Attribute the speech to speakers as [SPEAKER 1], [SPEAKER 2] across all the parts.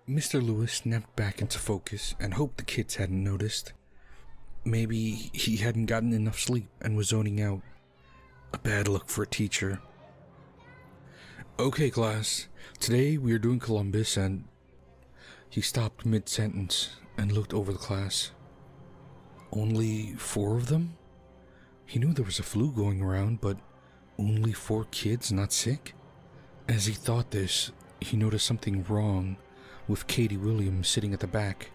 [SPEAKER 1] Mr. Lewis snapped back into focus and hoped the kids hadn't noticed. Maybe he hadn't gotten enough sleep and was zoning out. A bad look for a teacher. Okay, class. Today we are doing Columbus and... He stopped mid-sentence and looked over the class. Only 4 of them? He knew there was a flu going around, but only 4 kids not sick? As he thought this, he noticed something wrong with Katie Williams sitting at the back.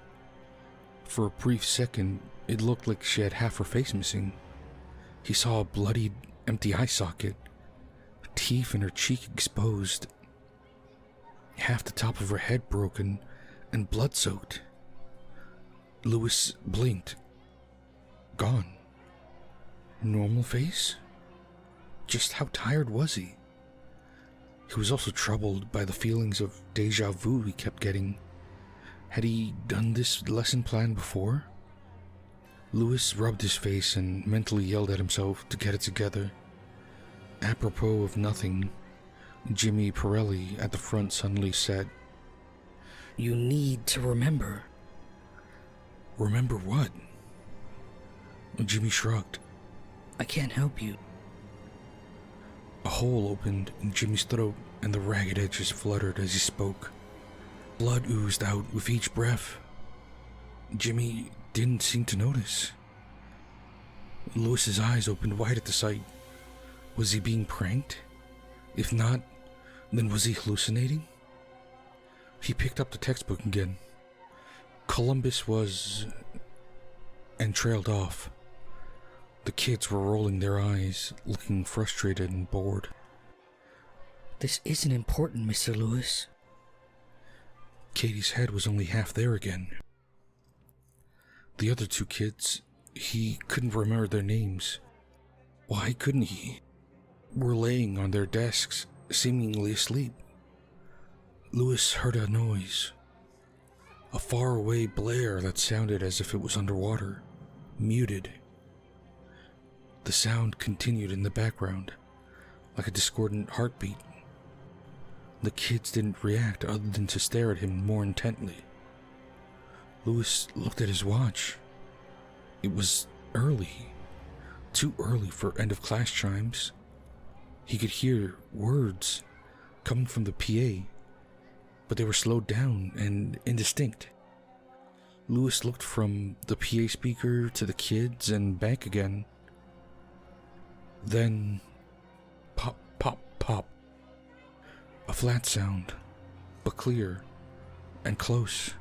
[SPEAKER 1] For a brief second, it looked like she had half her face missing. He saw a bloodied, empty eye socket, teeth in her cheek exposed, half the top of her head broken, and blood-soaked. Lewis blinked. Gone. Normal face? Just how tired was he? He was also troubled by the feelings of deja vu he kept getting. Had he done this lesson plan before? Lewis rubbed his face and mentally yelled at himself to get it together. Apropos of nothing, Jimmy Pirelli at the front suddenly said,
[SPEAKER 2] "You need to remember."
[SPEAKER 1] "Remember what?" Jimmy shrugged.
[SPEAKER 2] "I can't help you."
[SPEAKER 1] A hole opened in Jimmy's throat and the ragged edges fluttered as he spoke. Blood oozed out with each breath. Jimmy didn't seem to notice. Lewis's eyes opened wide at the sight. Was he being pranked? If not, then was he hallucinating? He picked up the textbook again. Columbus was... and trailed off. The kids were rolling their eyes, looking frustrated and bored.
[SPEAKER 2] "This isn't important, Mr. Lewis."
[SPEAKER 1] Katie's head was only half there again. The other 2 kids, he couldn't remember their names. Why couldn't he? Were laying on their desks, seemingly asleep. Lewis heard a noise. A faraway blare that sounded as if it was underwater, muted. The sound continued in the background, like a discordant heartbeat. The kids didn't react other than to stare at him more intently. Lewis looked at his watch. It was early. Too early for end-of-class chimes. He could hear words coming from the PA, but they were slowed down and indistinct. Lewis looked from the PA speaker to the kids and back again. Then, pop, pop, pop. A flat sound, but clear and close.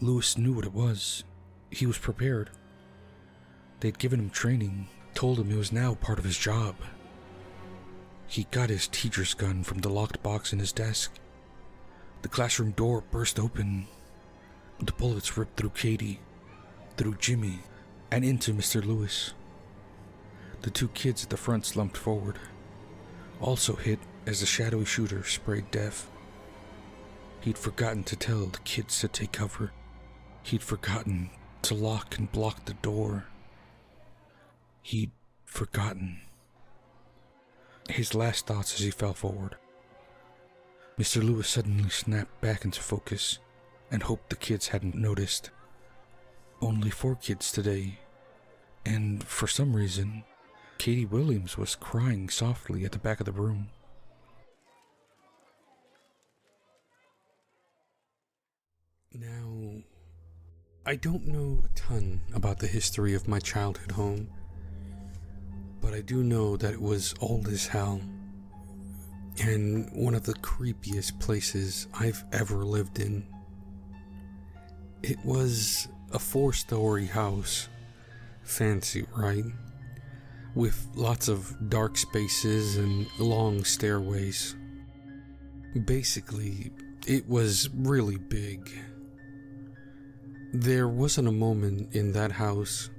[SPEAKER 1] Lewis knew what it was. He was prepared. They'd given him training, told him it was now part of his job. He got his teacher's gun from the locked box in his desk. The classroom door burst open. The bullets ripped through Katie, through Jimmy, and into Mr. Lewis. The 2 kids at the front slumped forward, also hit as the shadowy shooter sprayed death. He'd forgotten to tell the kids to take cover. He'd forgotten to lock and block the door. He'd forgotten. His last thoughts as he fell forward. Mr. Lewis suddenly snapped back into focus and hoped the kids hadn't noticed. Only 4 kids today, and for some reason, Katie Williams was crying softly at the back of the room. Now, I don't know a ton about the history of my childhood home, but I do know that it was old as hell, and one of the creepiest places I've ever lived in. It was a 4-story house. Fancy, right? With lots of dark spaces and long stairways. Basically, it was really big. There wasn't a moment in that house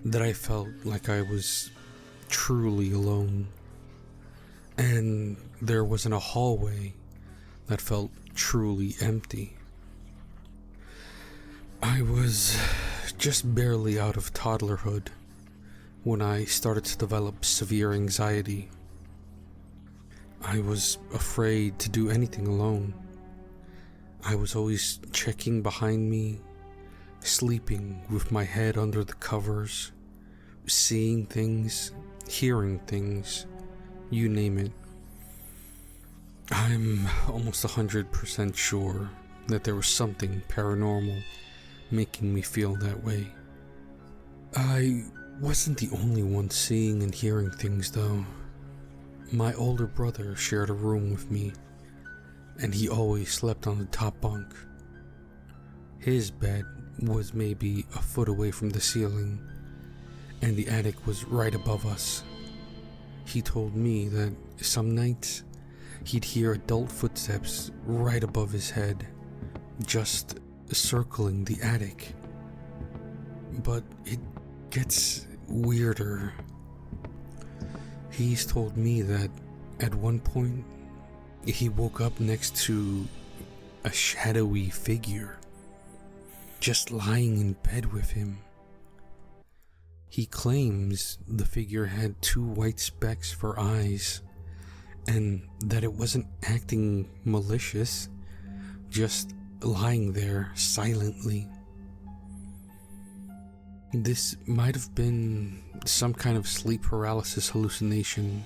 [SPEAKER 1] that I felt like I was truly alone. And there wasn't a hallway that felt truly empty. I was just barely out of toddlerhood when I started to develop severe anxiety. I was afraid to do anything alone.
[SPEAKER 3] I was always checking behind me, sleeping with my head under the covers, seeing things, hearing things, you name it. I'm almost 100% sure that there was something paranormal making me feel that way. I wasn't the only one seeing and hearing things though. My older brother shared a room with me, and he always slept on the top bunk. His bed was maybe a foot away from the ceiling, and the attic was right above us. He told me that some nights he'd hear adult footsteps right above his head, just circling the attic. But it gets weirder. He's told me that at one point he woke up next to a shadowy figure just lying in bed with him. He claims the figure had 2 white specks for eyes, and that it wasn't acting malicious, just lying there silently. This might have been some kind of sleep paralysis hallucination,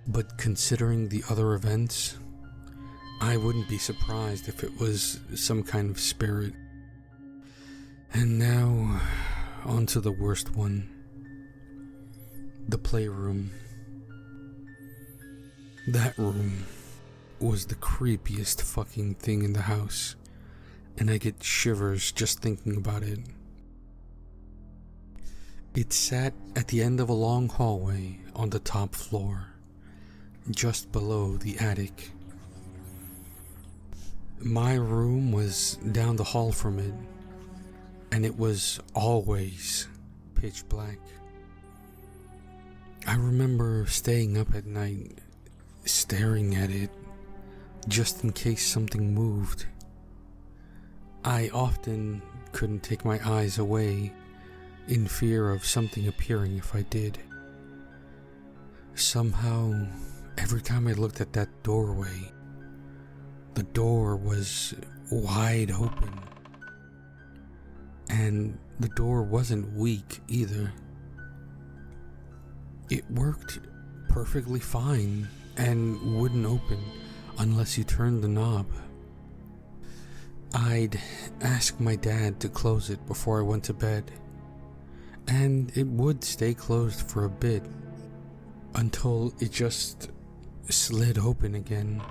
[SPEAKER 3] but considering the other events, I wouldn't be surprised if it was some kind of spirit. And now, on to the worst one. The playroom. That room was the creepiest fucking thing in the house, and I get shivers just thinking about it. It sat at the end of a long hallway on the top floor, just below the attic. My room was down the hall from it, and it was always pitch black. I remember staying up at night, staring at it, just in case something moved. I often couldn't take my eyes away, in fear of something appearing if I did. Somehow, every time I looked at that doorway, the door was wide open. And the door wasn't weak either. It worked perfectly fine and wouldn't open unless you turned the knob. I'd ask my dad to close it before I went to bed, and it would stay closed for a bit until it just slid open again.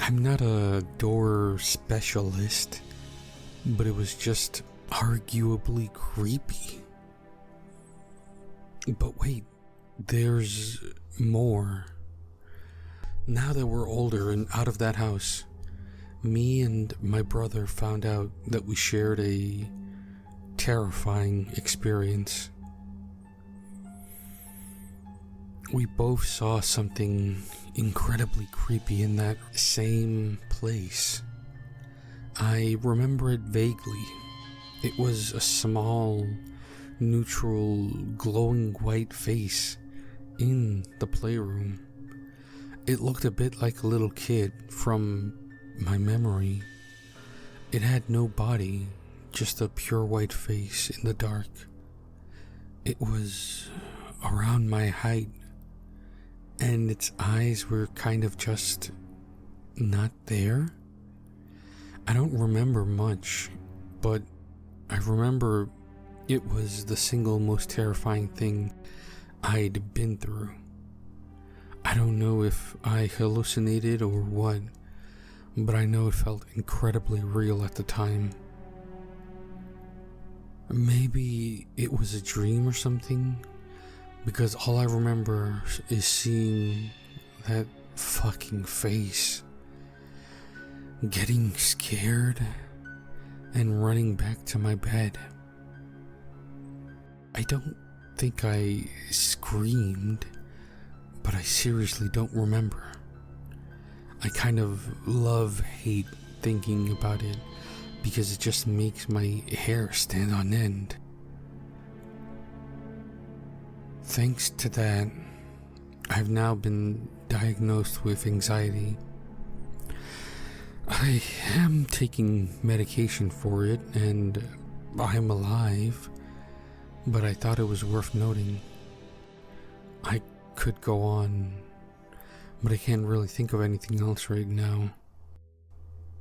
[SPEAKER 3] I'm not a door specialist, but it was just arguably creepy. But wait, there's more. Now that we're older and out of that house, me and my brother found out that we shared a terrifying experience. We both saw something incredibly creepy in that same place. I remember it vaguely. It was a small, neutral, glowing white face in the playroom. It looked a bit like a little kid from my memory. It had no body, just a pure white face in the dark. It was around my height, and its eyes were kind of just not there. I don't remember much, but I remember it was the single most terrifying thing I'd been through. I don't know if I hallucinated or what, but I know it felt incredibly real at the time. Maybe it was a dream or something, because all I remember is seeing that fucking face, getting scared, and running back to my bed. I don't think I screamed, but I seriously don't remember. I kind of love-hate thinking about it because it just makes my hair stand on end. Thanks to that, I've now been diagnosed with anxiety, I am taking medication for it, and I'm alive, but I thought it was worth noting. I could go on, but I can't really think of anything else right now.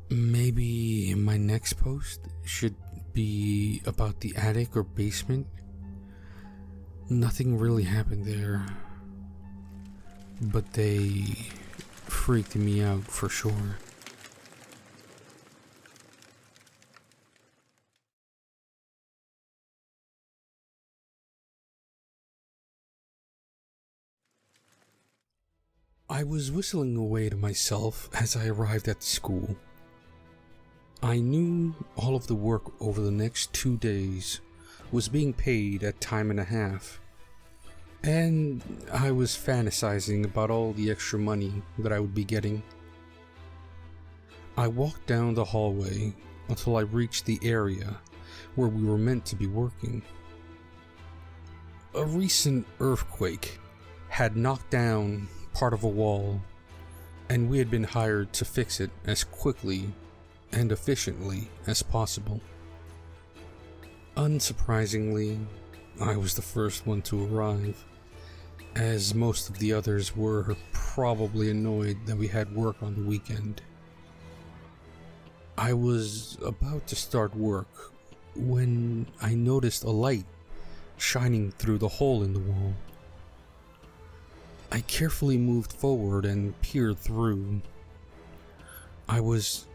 [SPEAKER 3] Maybe my next post should be about the attic or basement. Nothing really happened there, but they freaked me out for sure. I was whistling away to myself as I arrived at the school. I knew all of the work over the next 2 days was being paid at time and a half, and I was fantasizing about all the extra money that I would be getting. I walked down the hallway until I reached the area where we were meant to be working. A recent earthquake had knocked down part of a wall, and we had been hired to fix it as quickly and efficiently as possible. Unsurprisingly, I was the first one to arrive, as most of the others were probably annoyed that we had work on the weekend. I was about to start work when I noticed a light shining through the hole in the wall. I carefully moved forward and peered through. I was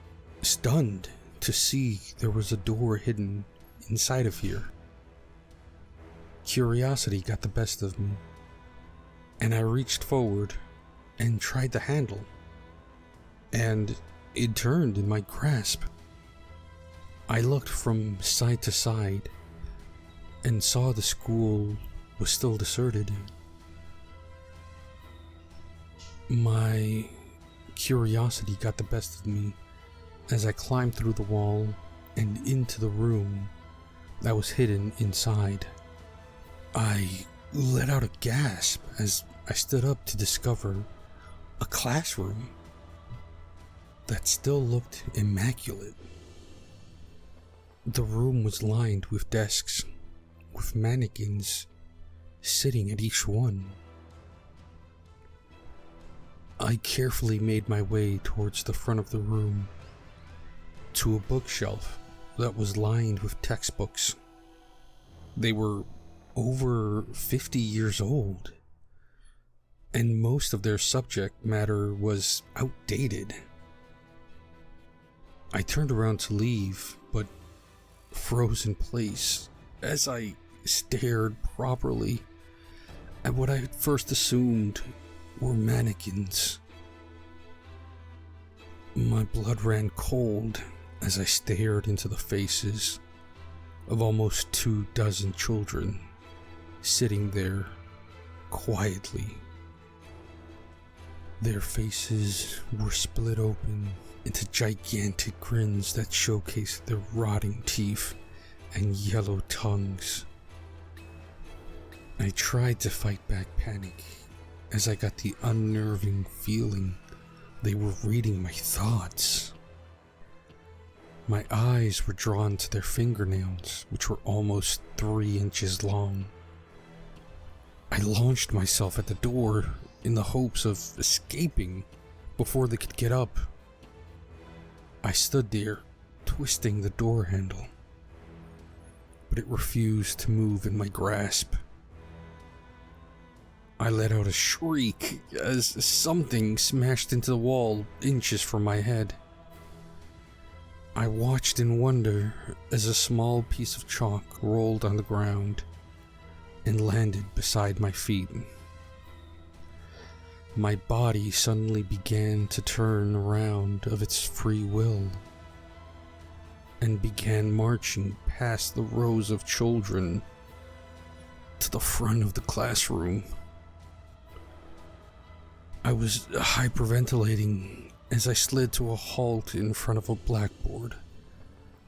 [SPEAKER 3] stunned to see there was a door hidden inside of here. Curiosity got the best of me, and I reached forward and tried the handle, and it turned in my grasp. I looked from side to side and saw the school was still deserted. My curiosity got the best of me as I climbed through the wall and into the room that was hidden inside. I let out a gasp as I stood up to discover a classroom that still looked immaculate. The room was lined with desks, with mannequins sitting at each one. I carefully made my way towards the front of the room, to a bookshelf that was lined with textbooks. They were over 50 years old, and most of their subject matter was outdated. I turned around to leave, but froze in place as I stared properly at what I had first assumed were mannequins. My blood ran cold as I stared into the faces of almost 24 children sitting there quietly. Their faces were split open into gigantic grins that showcased their rotting teeth and yellow tongues. I tried to fight back panic as I got the unnerving feeling they were reading my thoughts. My eyes were drawn to their fingernails, which were almost 3 inches long. I launched myself at the door in the hopes of escaping before they could get up. I stood there, twisting the door handle, but it refused to move in my grasp. I let out a shriek as something smashed into the wall inches from my head. I watched in wonder as a small piece of chalk rolled on the ground and landed beside my feet. My body suddenly began to turn around of its free will and began marching past the rows of children to the front of the classroom. I was hyperventilating as I slid to a halt in front of a blackboard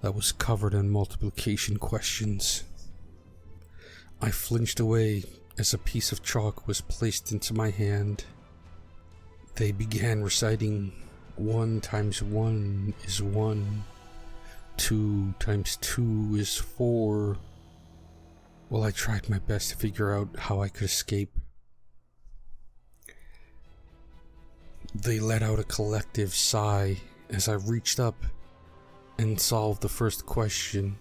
[SPEAKER 3] that was covered in multiplication questions. I flinched away as a piece of chalk was placed into my hand. They began reciting 1 times 1 is 1. 2 times 2 is 4. Well, I tried my best to figure out how I could escape. They let out a collective sigh as I reached up and solved the first question.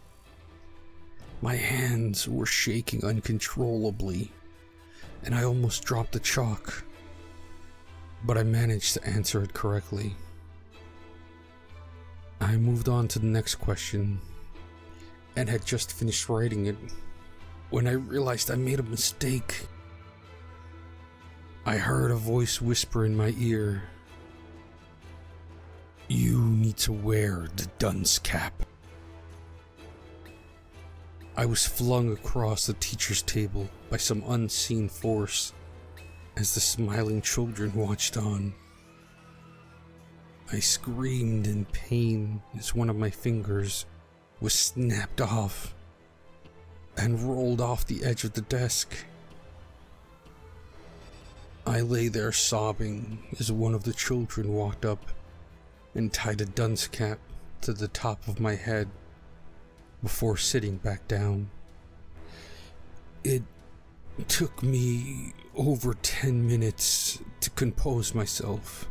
[SPEAKER 3] My hands were shaking uncontrollably, and I almost dropped the chalk, but I managed to answer it correctly. I moved on to the next question and had just finished writing it when I realized I made a mistake. I heard a voice whisper in my ear, "You need to wear the dunce cap." I was flung across the teacher's table by some unseen force as the smiling children watched on. I screamed in pain as one of my fingers was snapped off and rolled off the edge of the desk. I lay there sobbing as one of the children walked up and tied a dunce cap to the top of my head before sitting back down. It took me over 10 minutes to compose myself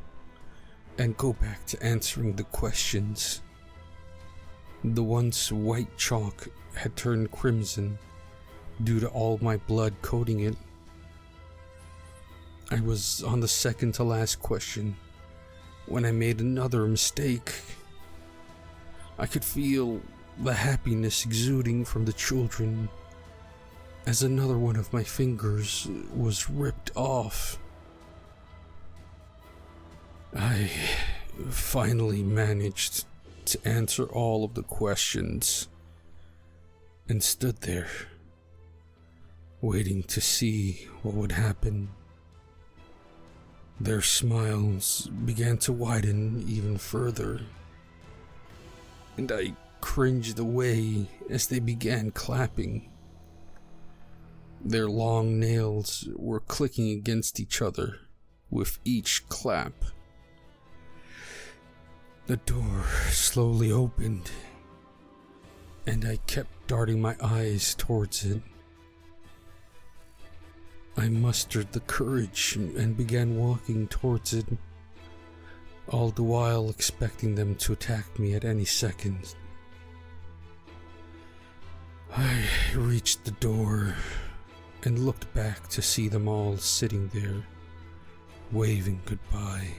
[SPEAKER 3] and go back to answering the questions. The once white chalk had turned crimson due to all my blood coating it. I was on the second to last question when I made another mistake. I could feel the happiness exuding from the children as another one of my fingers was ripped off. I finally managed to answer all of the questions and stood there, waiting to see what would happen. Their smiles began to widen even further, and I cringed away as they began clapping. Their long nails were clicking against each other with each clap. The door slowly opened, and I kept darting my eyes towards it. I mustered the courage and began walking towards it, all the while expecting them to attack me at any second. I reached the door and looked back to see them all sitting there, waving goodbye.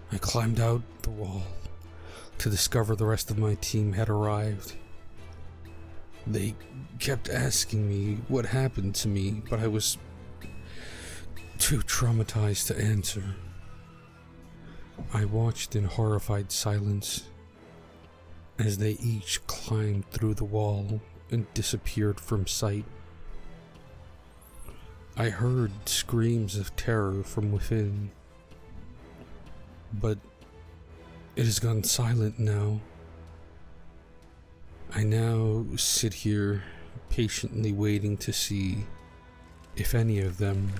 [SPEAKER 3] I climbed out the wall to discover the rest of my team had arrived. They kept asking me what happened to me, but I was too traumatized to answer. I watched in horrified silence as they each climbed through the wall and disappeared from sight. I heard screams of terror from within, but it has gone silent now. I now sit here patiently waiting to see if any of them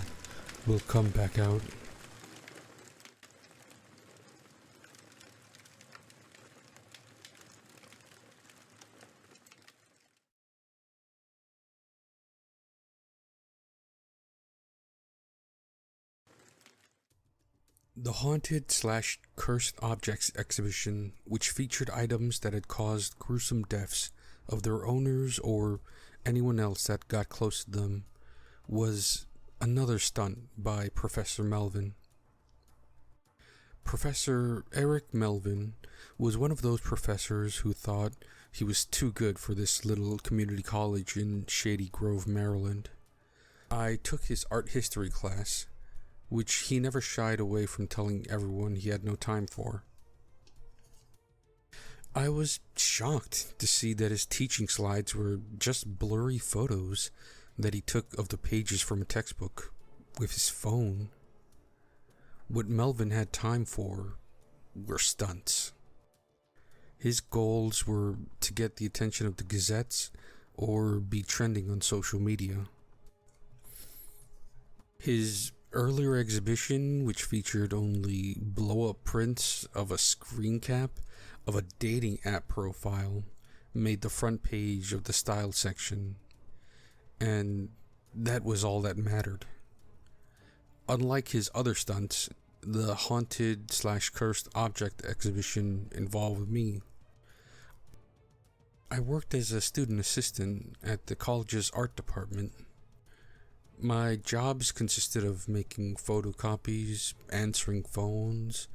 [SPEAKER 3] will come back out. The Haunted/Cursed Objects exhibition, which featured items that had caused gruesome deaths of their owners or anyone else that got close to them, was another stunt by Professor Melvin. Professor Eric Melvin was one of those professors who thought he was too good for this little community college in Shady Grove, Maryland. I took his art history class, which he never shied away from telling everyone he had no time for. I was shocked to see that his teaching slides were just blurry photos that he took of the pages from a textbook with his phone. What Melvin had time for were stunts. His goals were to get the attention of the gazettes or be trending on social media. His earlier exhibition, which featured only blow-up prints of a screen cap of a dating app profile, made the front page of the style section, and that was all that mattered. Unlike his other stunts, the haunted/cursed object exhibition involved me. I worked as a student assistant at the college's art department. My jobs consisted of making photocopies, answering phones,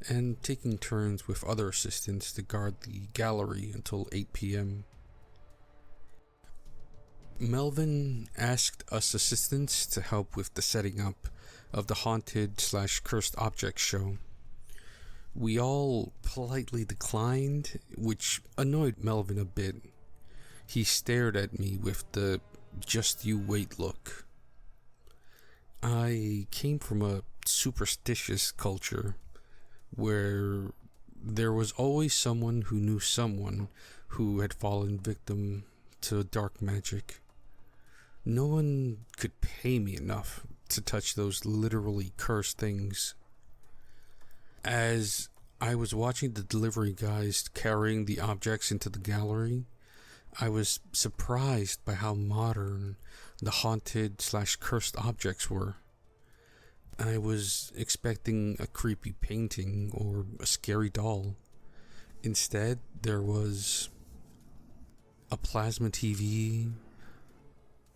[SPEAKER 3] and taking turns with other assistants to guard the gallery until 8 p.m. Melvin asked us assistants to help with the setting up of the haunted/cursed object show. We all politely declined, which annoyed Melvin a bit. He stared at me with the "just you wait" look. I came from a superstitious culture where there was always someone who knew someone who had fallen victim to dark magic. No one could pay me enough to touch those literally cursed things. As I was watching the delivery guys carrying the objects into the gallery, I was surprised by how modern the haunted/cursed objects were. I was expecting a creepy painting or a scary doll. Instead, there was a plasma TV,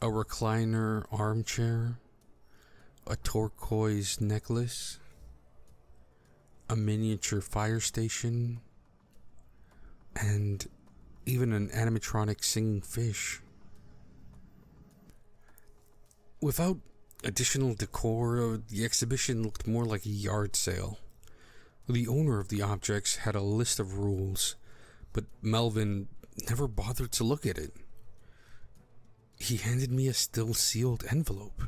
[SPEAKER 3] a recliner armchair, a turquoise necklace, a miniature fire station, and even an animatronic singing fish. Without additional decor, the exhibition looked more like a yard sale. The owner of the objects had a list of rules, but Melvin never bothered to look at it. He handed me a still sealed envelope.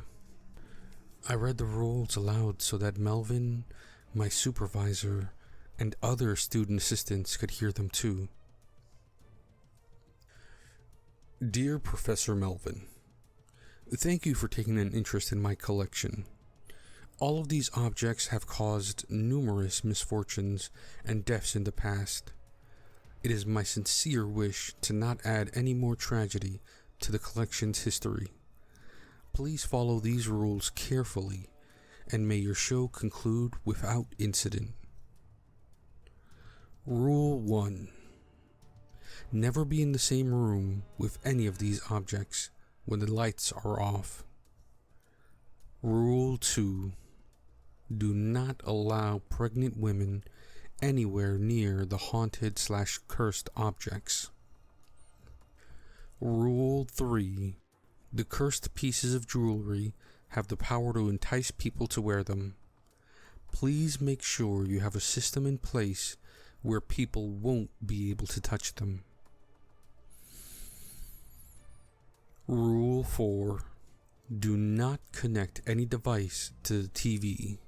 [SPEAKER 3] I read the rules aloud so that Melvin, my supervisor, and other student assistants could hear them too. Dear Professor Melvin, thank you for taking an interest in my collection. All of these objects have caused numerous misfortunes and deaths in the past. It is my sincere wish to not add any more tragedy to the collection's history. Please follow these rules carefully, and may your show conclude without incident. Rule 1. Never be in the same room with any of these objects when the lights are off. Rule 2. Do not allow pregnant women anywhere near the haunted/cursed objects. Rule 3. The cursed pieces of jewelry have the power to entice people to wear them. Please make sure you have a system in place where people won't be able to touch them. Rule 4. Do not connect any device to the TV.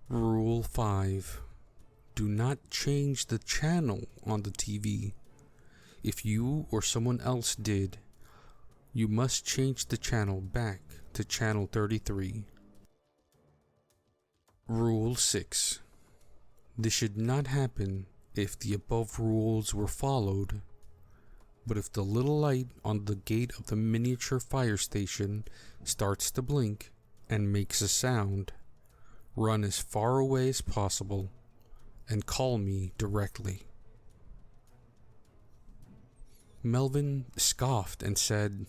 [SPEAKER 3] Rule 5. Do not change the channel on the TV. If you or someone else did, you must change the channel back to channel 33. Rule 6. This should not happen if the above rules were followed, but if the little light on the gate of the miniature fire station starts to blink and makes a sound, run as far away as possible and call me directly. Melvin scoffed and said,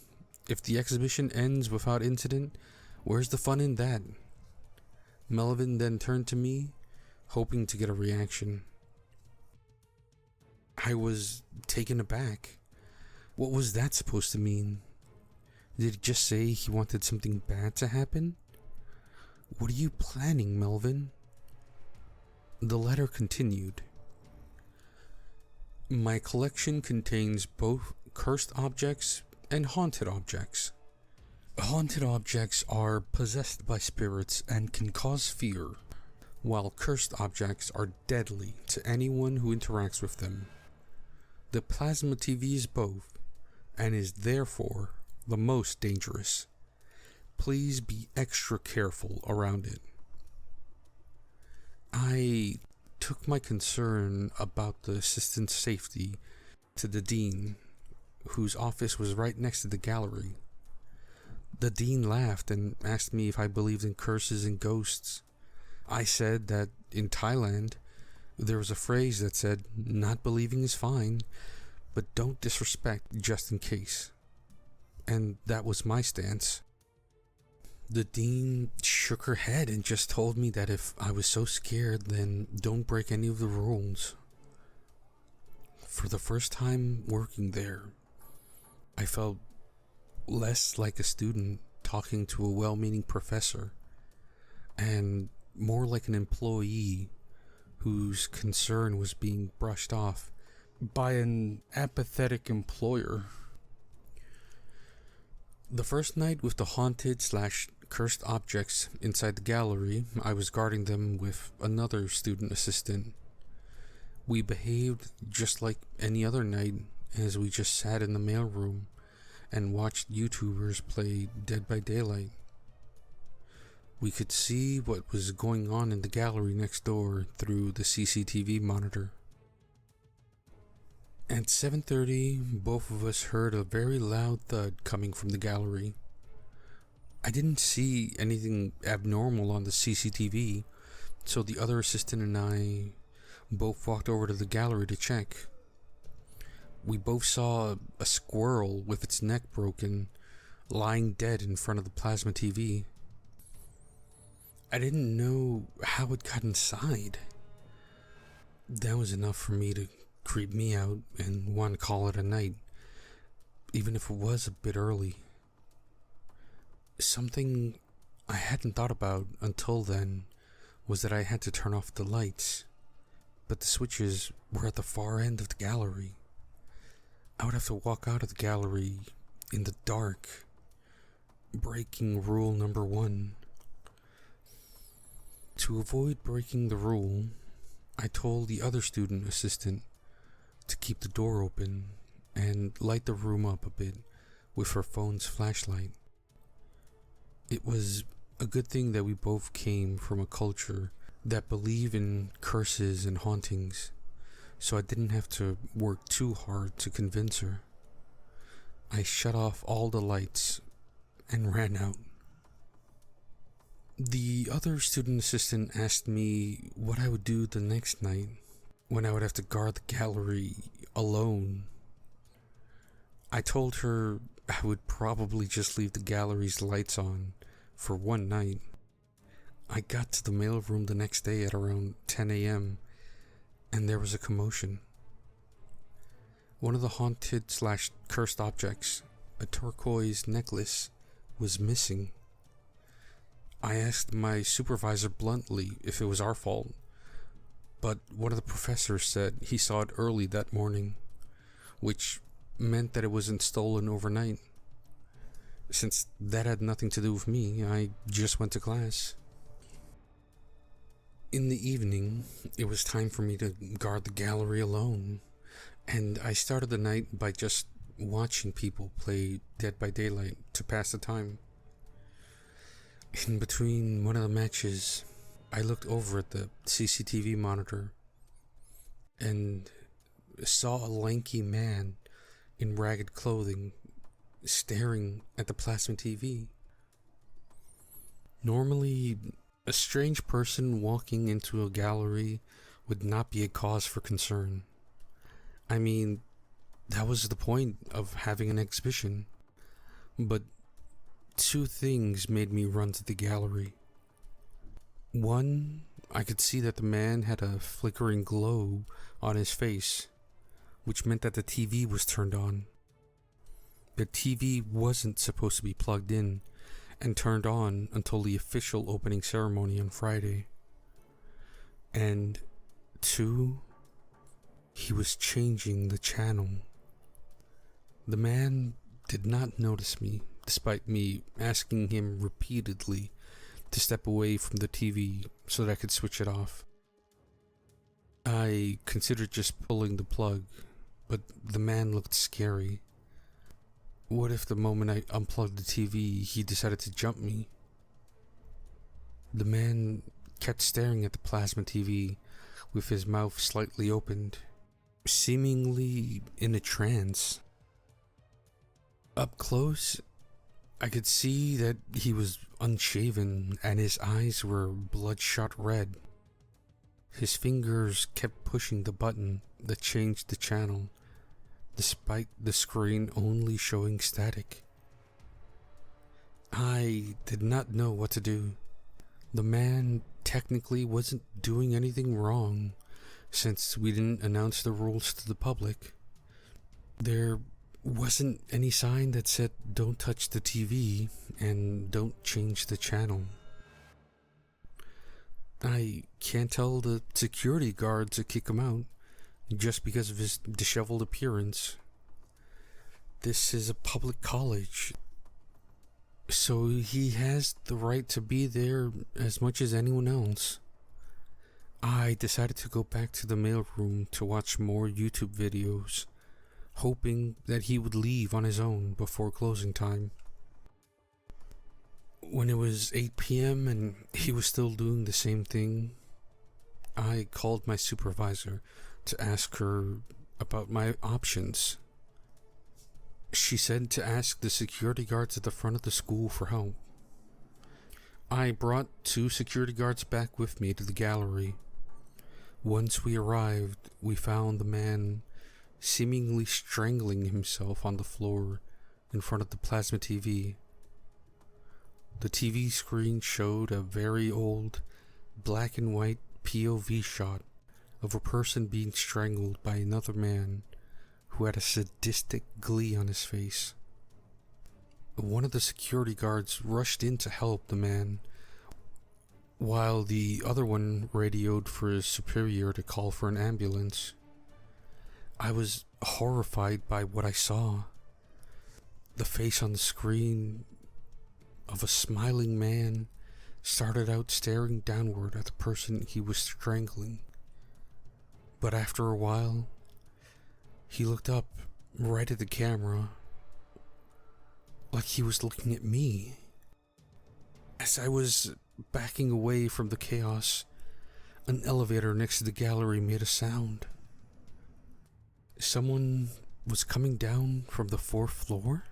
[SPEAKER 3] "If the exhibition ends without incident, where's the fun in that?" Melvin then turned to me, hoping to get a reaction. I was taken aback. What was that supposed to mean? Did he just say he wanted something bad to happen? What are you planning, Melvin? The letter continued. My collection contains both cursed objects and haunted objects. Haunted objects are possessed by spirits and can cause fear, while cursed objects are deadly to anyone who interacts with them. The plasma TV is both, and is therefore the most dangerous. please be extra careful around it. I took my concern about the assistant's safety to the dean, whose office was right next to the gallery. The dean laughed and asked me if I believed in curses and ghosts. I said that in Thailand, there was a phrase that said, "Not believing is fine, but don't disrespect just in case." And that was my stance. The dean shook her head and just told me that if I was so scared, then don't break any of the rules. For the first time working there, I felt less like a student talking to a well-meaning professor, and more like an employee whose concern was being brushed off
[SPEAKER 1] by an apathetic employer.
[SPEAKER 3] The first night with the haunted/cursed objects inside the gallery, I was guarding them with another student assistant. We behaved just like any other night, as we just sat in the mailroom and watched YouTubers play Dead by Daylight. We could see what was going on in the gallery next door through the CCTV monitor. At 7:30, both of us heard a very loud thud coming from the gallery. I didn't see anything abnormal on the CCTV, so the other assistant and I both walked over to the gallery to check. We both saw a squirrel with its neck broken, lying dead in front of the plasma TV. I didn't know how it got inside. That was enough for me to creep me out and want to call it a night, even if it was a bit early. Something I hadn't thought about until then was that I had to turn off the lights, but the switches were at the far end of the gallery. I would have to walk out of the gallery in the dark, breaking rule number 1. To avoid breaking the rule, I told the other student assistant to keep the door open and light the room up a bit with her phone's flashlight. It was a good thing that we both came from a culture that believed in curses and hauntings, so I didn't have to work too hard to convince her. I shut off all the lights and ran out. The other student assistant asked me what I would do the next night when I would have to guard the gallery alone. I told her I would probably just leave the gallery's lights on for one night. I got to the mailroom the next day at around 10 a.m. and there was a commotion. One of the haunted/cursed objects, a turquoise necklace, was missing. I asked my supervisor bluntly if it was our fault, but one of the professors said he saw it early that morning, which meant that it wasn't stolen overnight. Since that had nothing to do with me, I just went to class. In the evening, it was time for me to guard the gallery alone, and I started the night by just watching people play Dead by Daylight to pass the time. In between one of the matches, I looked over at the CCTV monitor and saw a lanky man in ragged clothing staring at the plasma TV. Normally, a strange person walking into a gallery would not be a cause for concern. I mean, that was the point of having an exhibition. But two things made me run to the gallery. One, I could see that the man had a flickering glow on his face, which meant that the TV was turned on. The TV wasn't supposed to be plugged in and turned on until the official opening ceremony on Friday. And two, he was changing the channel. The man did not notice me, despite me asking him repeatedly to step away from the TV so that I could switch it off. I considered just pulling the plug, but the man looked scary. What if the moment I unplugged the TV, he decided to jump me? The man kept staring at the plasma TV with his mouth slightly opened, seemingly in a trance. Up close, I could see that he was unshaven and his eyes were bloodshot red. His fingers kept pushing the button that changed the channel, despite the screen only showing static. I did not know what to do. The man technically wasn't doing anything wrong, since we didn't announce the rules to the public. There wasn't any sign that said don't touch the TV and don't change the channel. I can't tell the security guard to kick him out just because of his disheveled appearance. This is a public college, so he has the right to be there as much as anyone else. I decided to go back to the mailroom to watch more YouTube videos, hoping that he would leave on his own before closing time. When it was 8 p.m. and he was still doing the same thing, I called my supervisor to ask her about my options. She said to ask the security guards at the front of the school for help. I brought 2 security guards back with me to the gallery. Once we arrived, we found the man seemingly strangling himself on the floor in front of the plasma TV. The TV screen showed a very old, black and white POV shot of a person being strangled by another man who had a sadistic glee on his face. One of the security guards rushed in to help the man, while the other one radioed for his superior to call for an ambulance. I was horrified by what I saw. The face on the screen of a smiling man started out staring downward at the person he was strangling. But after a while, he looked up right at the camera, like he was looking at me. As I was backing away from the chaos, an elevator next to the gallery made a sound. Someone was coming down from the 4th floor?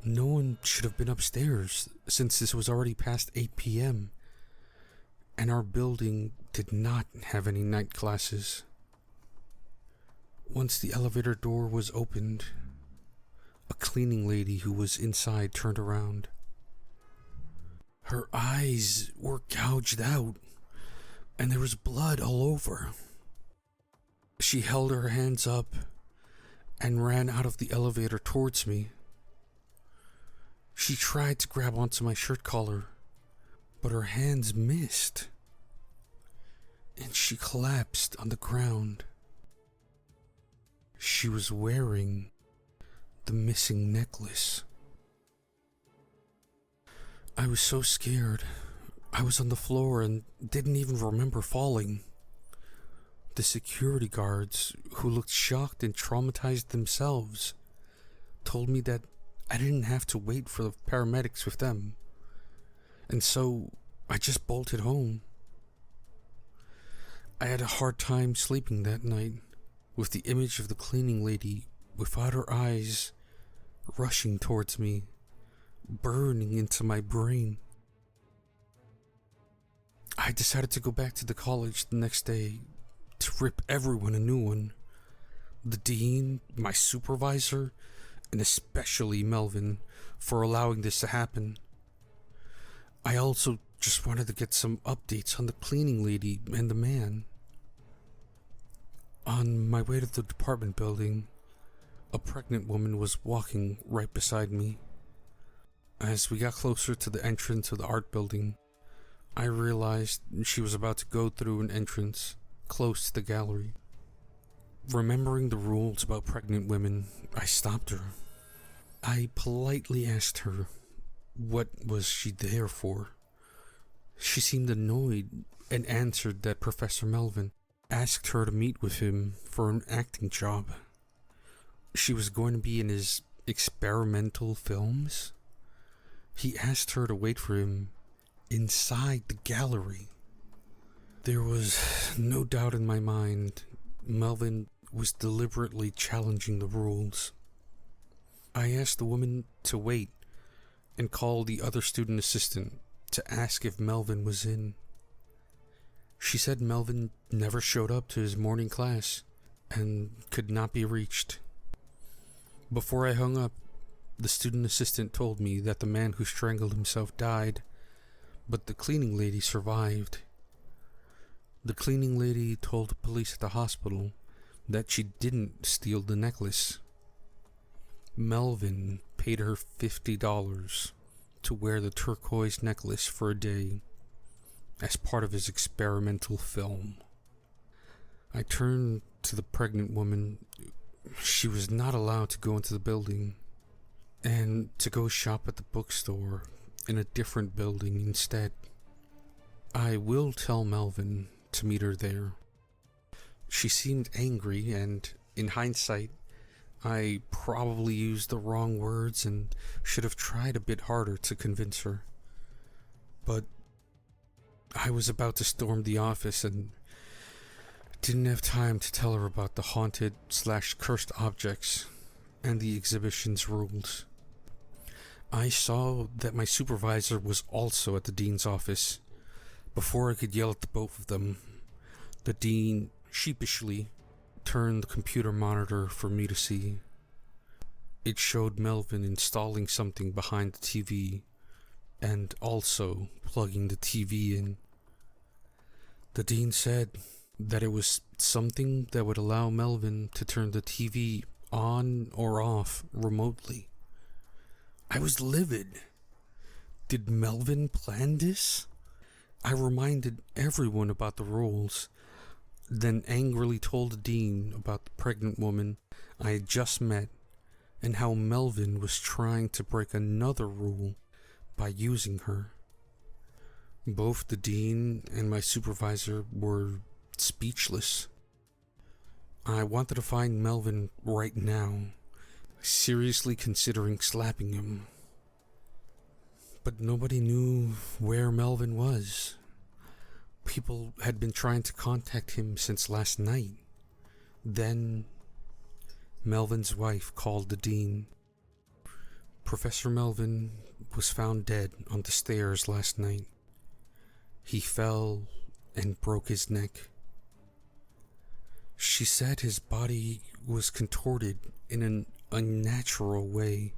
[SPEAKER 3] No one should have been upstairs, since this was already past 8 p.m. and our building did not have any night classes. Once the elevator door was opened, a cleaning lady who was inside turned around. Her eyes were gouged out, and there was blood all over. She held her hands up and ran out of the elevator towards me. She tried to grab onto my shirt collar, but her hands missed, and she collapsed on the ground. She was wearing the missing necklace. I was so scared. I was on the floor and didn't even remember falling. The security guards, who looked shocked and traumatized themselves, told me that I didn't have to wait for the paramedics with them, and so I just bolted home. I had a hard time sleeping that night, with the image of the cleaning lady without her eyes rushing towards me, burning into my brain. I decided to go back to the college the next day to rip everyone a new one. The dean, my supervisor, and especially Melvin, for allowing this to happen. I also just wanted to get some updates on the cleaning lady and the man. On my way to the department building, a pregnant woman was walking right beside me. As we got closer to the entrance of the art building, I realized she was about to go through an entrance close to the gallery. Remembering the rules about pregnant women, I stopped her. I politely asked her what was she there for. She seemed annoyed and answered that Professor Melvin asked her to meet with him for an acting job. She was going to be in his experimental films? He asked her to wait for him inside the gallery. There was no doubt in my mind Melvin was deliberately challenging the rules. I asked the woman to wait and call the other student assistant to ask if Melvin was in. She said Melvin never showed up to his morning class and could not be reached. Before I hung up, the student assistant told me that the man who strangled himself died, but the cleaning lady survived. The cleaning lady told the police at the hospital that she didn't steal the necklace. Melvin paid her $50 to wear the turquoise necklace for a day as part of his experimental film. I turned to the pregnant woman. She was not allowed to go into the building and to go shop at the bookstore in a different building instead. I will tell Melvin to meet her there. She seemed angry, and in hindsight, I probably used the wrong words and should have tried a bit harder to convince her. But I was about to storm the office and didn't have time to tell her about the haunted/cursed objects and the exhibition's rules. I saw that my supervisor was also at the dean's office. Before I could yell at the both of them, the dean sheepishly turned the computer monitor for me to see. It showed Melvin installing something behind the TV and also plugging the TV in. The dean said that it was something that would allow Melvin to turn the TV on or off remotely. I was livid. Did Melvin plan this? I reminded everyone about the rules, then angrily told the dean about the pregnant woman I had just met and how Melvin was trying to break another rule by using her. Both the dean and my supervisor were speechless. I wanted to find Melvin right now, seriously considering slapping him. But nobody knew where Melvin was. People had been trying to contact him since last night. Then, Melvin's wife called the dean. Professor Melvin was found dead on the stairs last night. He fell and broke his neck. She said his body was contorted in an unnatural way,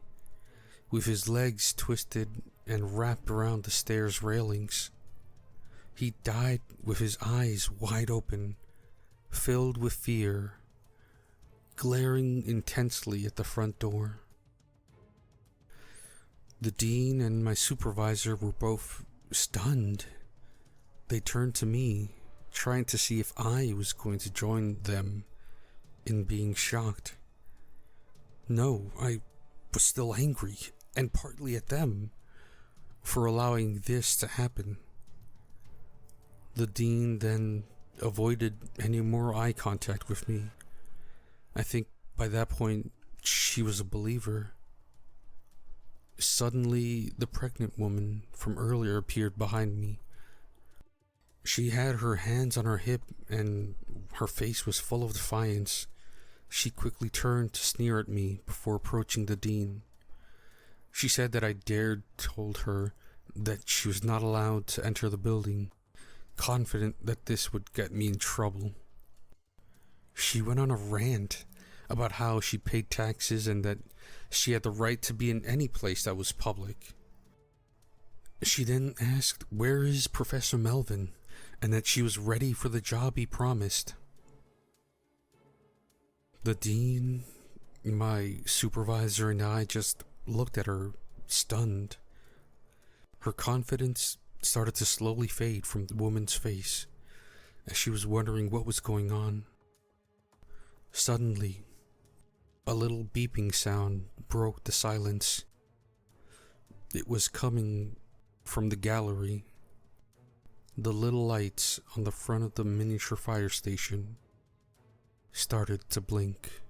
[SPEAKER 3] with his legs twisted and wrapped around the stairs railings. He died with his eyes wide open, filled with fear, glaring intensely at the front door. The dean and my supervisor were both stunned. They turned to me, trying to see if I was going to join them in being shocked. No, I was still angry, and partly at them, for allowing this to happen. The dean then avoided any more eye contact with me. I think by that point, she was a believer. Suddenly, the pregnant woman from earlier appeared behind me. She had her hands on her hip and her face was full of defiance. She quickly turned to sneer at me before approaching the dean. She said that I told her that she was not allowed to enter the building, confident that this would get me in trouble. She went on a rant about how she paid taxes and that she had the right to be in any place that was public. She then asked, "Where is Professor Melvin?" and that she was ready for the job he promised. The dean, my supervisor, and I just looked at her, stunned. Her confidence started to slowly fade from the woman's face as she was wondering what was going on. Suddenly, a little beeping sound broke the silence. It was coming from the gallery. The little lights on the front of the miniature fire station started to blink.